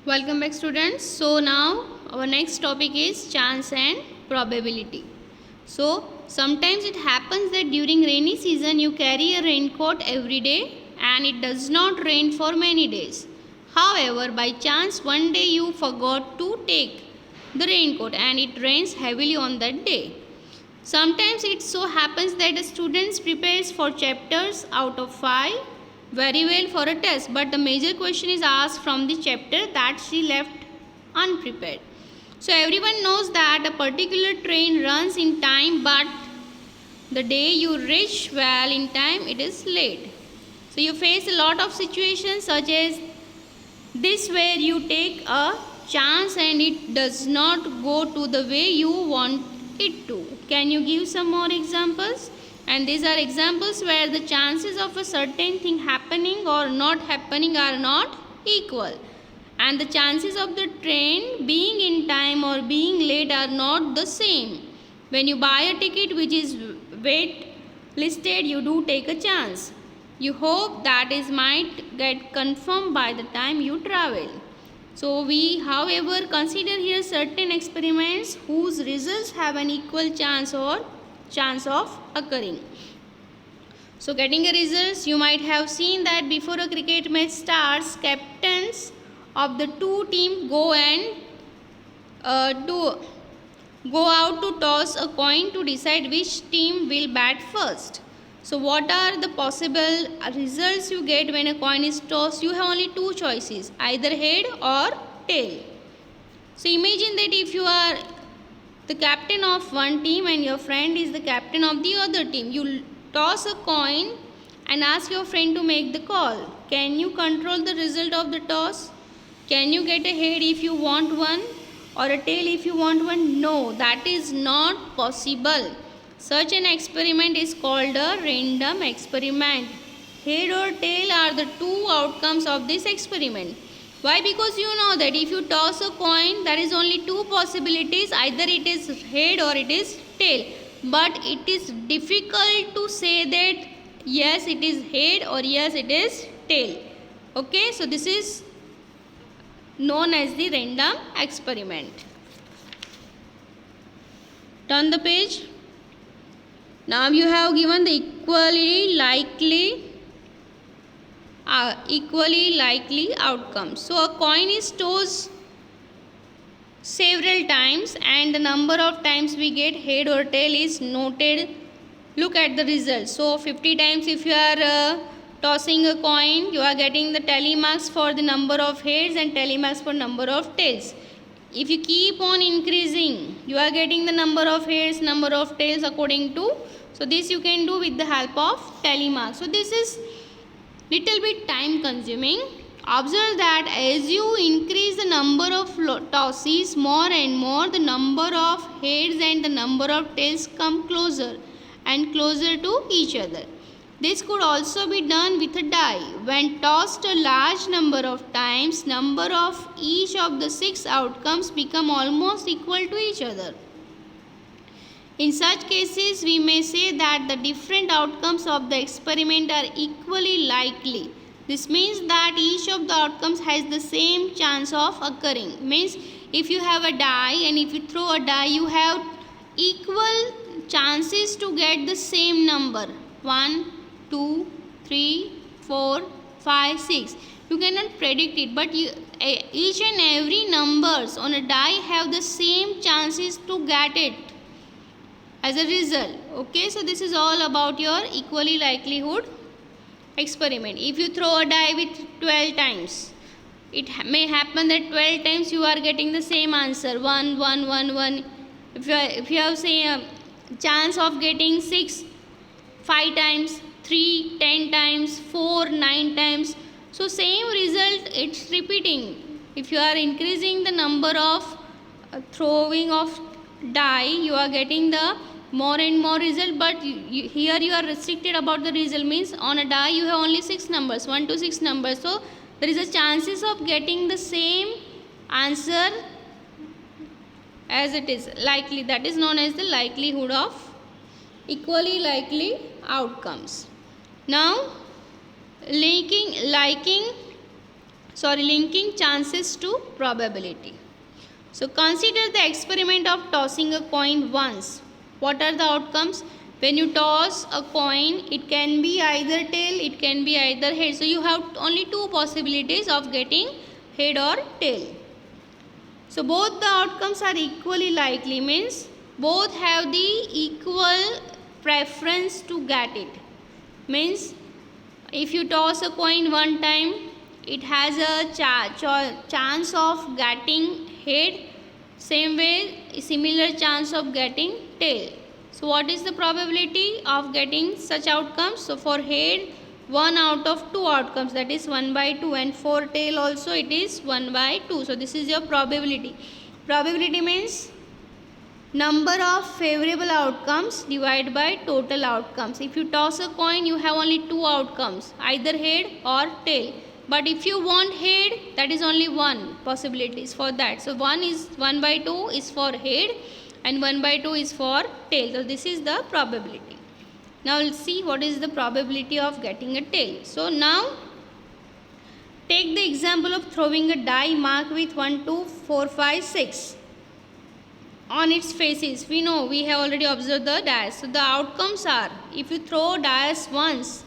Welcome back students. So now our next topic is chance and probability. So sometimes it happens that during rainy season you carry a raincoat every day and it does not rain for many days. However, by chance one day you forgot to take the raincoat and it rains heavily on that day. Sometimes it so happens that a student prepares for chapters out of 5 very well for a test, but the major question is asked from the chapter that she left unprepared. So everyone knows that a particular train runs in time, but the day you reach well in time, it is late. So you face a lot of situations such as this where you take a chance and it does not go to the way you want it to. Can you give some more examples? And these are examples where the chances of a certain thing happening or not happening are not equal. And the chances of the train being in time or being late are not the same. When you buy a ticket which is wait listed, you do take a chance. You hope that is might get confirmed by the time you travel. So we however consider here certain experiments whose results have an equal chance or chance of occurring. So getting a results, you might have seen that before a cricket match starts, captains of the two teams go out to toss a coin to decide which team will bat first. So what are the possible results you get when a coin is tossed? You have only two choices, either head or tail. So imagine that if you are the captain of one team and your friend is the captain of the other team. You toss a coin and ask your friend to make the call. Can you control the result of the toss? Can you get a head if you want one or a tail if you want one? No, that is not possible. Such an experiment is called a random experiment. Head or tail are the two outcomes of this experiment. Why? Because you know that if you toss a coin, there is only two possibilities, either it is head or it is tail. But it is difficult to say that yes it is head or yes it is tail. Okay, so this is known as the random experiment. Turn the page. Now you have given the equally likely outcomes. So a coin is tossed several times and the number of times we get head or tail is noted. Look at the results. So 50 times if you are tossing a coin, you are getting the tally marks for the number of heads and tally marks for number of tails. If you keep on increasing, you are getting the number of heads, number of tails according to. So this you can do with the help of tally marks. So this is little bit time consuming. Observe that as you increase the number of tosses more and more, the number of heads and the number of tails come closer and closer to each other. This could also be done with a die. When tossed a large number of times, number of each of the 6 outcomes become almost equal to each other. In such cases, we may say that the different outcomes of the experiment are equally likely. This means that each of the outcomes has the same chance of occurring. Means if you have a die and if you throw a die, you have equal chances to get the same number. 1, 2, 3, 4, 5, 6. You cannot predict it, but each and every numbers on a die have the same chances to get it as a result. Okay, so this is all about your equally likelihood experiment. If you throw a die with 12 times, it may happen that 12 times you are getting the same answer, 1, 1, 1, 1. If you have say a chance of getting 6 5 times, 3 10 times, 4 9 times, so same result it's repeating. If you are increasing the number of throwing of die, you are getting the more and more result, but here you are restricted about the result. Means on a die you have only 6 numbers, 1 to 6 numbers, so there is a chances of getting the same answer as it is likely. That is known as the likelihood of equally likely outcomes. Now liking linking chances to probability. So consider the experiment of tossing a coin once. What are the outcomes? When you toss a coin, it can be either tail, it can be either head. So you have only two possibilities of getting head or tail. So both the outcomes are equally likely, means both have the equal preference to get it. Means if you toss a coin one time, it has a chance of getting head, same way similar chance of getting tail. So what is the probability of getting such outcomes? So for head, 1 out of 2 outcomes, that is 1 by 2, and for tail also it is 1 by 2. So this is your probability. Probability means number of favorable outcomes divided by total outcomes. If you toss a coin, you have only 2 outcomes, either head or tail. But if you want head, that is only one possibilities for that. So 1 by 2 is for head and 1 by 2 is for tail. So this is the probability. Now we'll see what is the probability of getting a tail. So now take the example of throwing a die marked with 1, 2, 4, 5, 6 on its faces. We know, we have already observed the dice. So the outcomes are, if you throw dice once,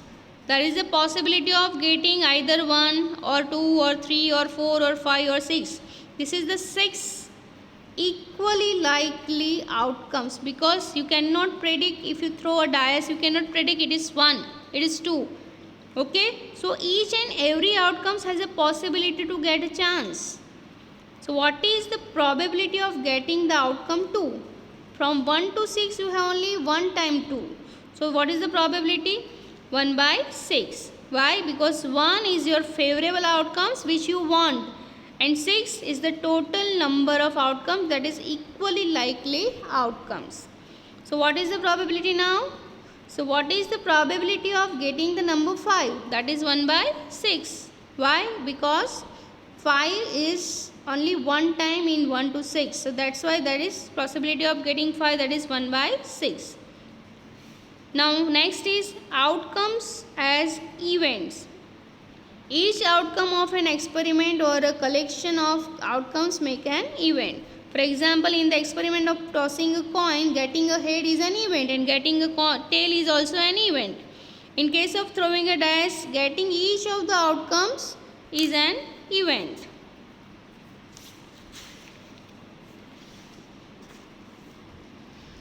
there is a possibility of getting either 1 or 2 or 3 or 4 or 5 or 6. This is the 6 equally likely outcomes, because you cannot predict, if you throw a dice, you cannot predict it is 1, it is 2. Okay, so each and every outcomes has a possibility to get a chance. So what is the probability of getting the outcome 2? From 1 to 6 you have only 1 time 2. So what is the probability? 1 by 6. Why? Because 1 is your favorable outcomes which you want, and 6 is the total number of outcomes, that is equally likely outcomes. So what is the probability now? So what is the probability of getting the number 5? That is 1 by 6. Why? Because 5 is only 1 time in 1 to 6. So that's why there is possibility of getting 5, that is 1 by 6. Now next is outcomes as events. Each outcome of an experiment or a collection of outcomes make an event. For example, in the experiment of tossing a coin, getting a head is an event and getting a tail is also an event. In case of throwing a dice, getting each of the outcomes is an event.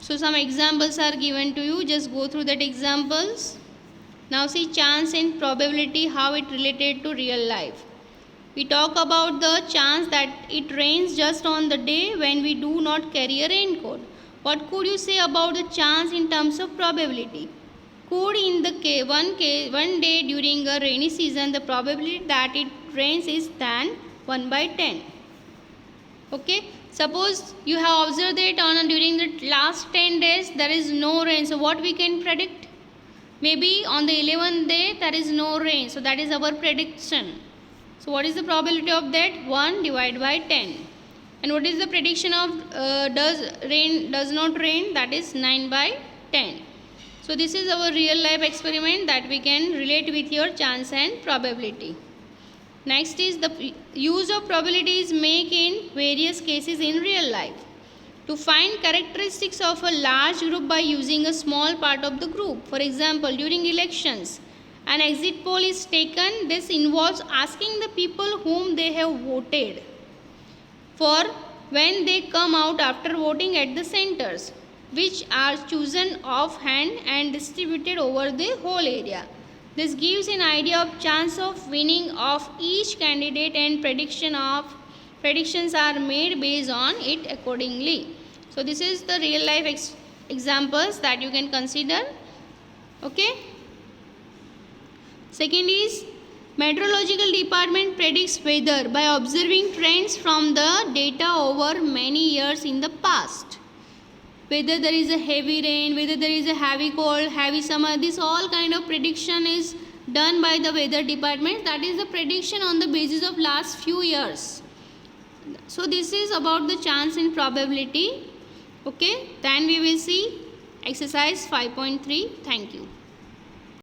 So some examples are given to you, just go through that examples. Now see chance and probability, how it related to real life. We talk about the chance that it rains just on the day when we do not carry a raincoat. What could you say about the chance in terms of probability? Could in the one day during a rainy season, the probability that it rains is than 1 by 10. Okay, suppose you have observed that during the last 10 days there is no rain. So what we can predict? Maybe on the 11th day there is no rain. So that is our prediction. So what is the probability of that? 1 divided by 10. And what is the prediction of does not rain? That is 9 by 10. So this is our real life experiment that we can relate with your chance and probability. Next is the use of probabilities make in various cases in real life. To find characteristics of a large group by using a small part of the group. For example, during elections, an exit poll is taken. This involves asking the people whom they have voted for when they come out after voting at the centers, which are chosen offhand and distributed over the whole area. This gives an idea of chance of winning of each candidate, and predictions are made based on it accordingly. So this is the real life examples that you can consider. Okay. Second is meteorological department predicts weather by observing trends from the data over many years in the past. Whether there is a heavy rain, whether there is a heavy cold, heavy summer, this all kind of prediction is done by the weather department. That is the prediction on the basis of last few years. So this is about the chance and probability. Okay, then we will see exercise 5.3. Thank you.